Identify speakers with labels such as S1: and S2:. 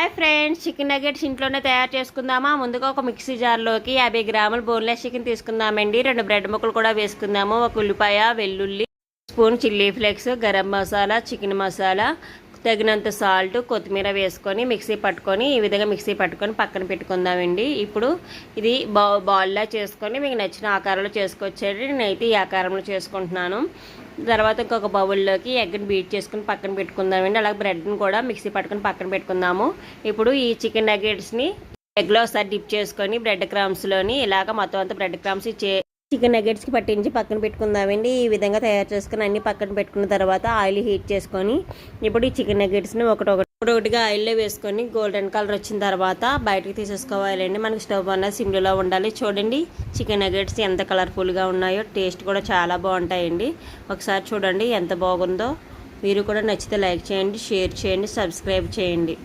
S1: Hi friends, chicken nuggets ఇంట్లోనే తయారు చేసుకుందామా. ముందుగా ఒక మిక్సీ జార్లోకి 50 గ్రాములు బోన్లెస్ చికెన్ తీసుకుందామండి. 2 బ్రెడ్ ముక్కలు కూడా వేసుకుందాము. ఒక ఉల్లిపాయ, వెల్లుల్లి, spoon chilli flakes, garam masala, chicken masala, తగినంత సాల్ట్, కొత్తిమీర వేసుకొని మిక్సీ పట్టుకొని ఈ విధంగా మిక్సీ పట్టుకొని పక్కన పెట్టుకుందామండి. ఇప్పుడు ఇది బాల్లా చేసుకొని మీకు నచ్చిన ఆకారంలో చేసుకోవచ్చండి. నేనైతే ఈ ఆకారంలో చేసుకుంటున్నాను. తర్వాత ఇంకొక బౌల్లోకి ఎగ్ని బీట్ చేసుకుని పక్కన పెట్టుకుందామండి. అలాగే బ్రెడ్ని కూడా మిక్సీ పట్టుకొని పక్కన పెట్టుకుందాము. ఇప్పుడు ఈ చికెన్ నగెట్స్ని ఎగ్లో ఒకసారి డిప్ చేసుకొని బ్రెడ్ క్రమ్స్లోని ఇలాగ మొత్తం అంతా బ్రెడ్ క్రమ్స్ చికెన్ నగెట్స్కి పట్టించి పక్కన పెట్టుకుందామండి. ఈ విధంగా తయారు చేసుకుని అన్ని పక్కన పెట్టుకున్న తర్వాత ఆయిల్ హీట్ చేసుకొని ఇప్పుడు ఈ చికెన్ నగెట్స్ని ఒకటిగా ఆయిల్లో వేసుకొని గోల్డెన్ కలర్ వచ్చిన తర్వాత బయటకు తీసేసుకోవాలండి. మనకి స్టవ్ అన్నది సిమ్లో ఉండాలి. చూడండి చికెన్ నగెట్స్ ఎంత కలర్ఫుల్గా ఉన్నాయో, టేస్ట్ కూడా చాలా బాగుంటాయండి. ఒకసారి చూడండి ఎంత బాగుందో. మీరు కూడా నచ్చితే లైక్ చేయండి, షేర్ చేయండి, సబ్స్క్రైబ్ చేయండి.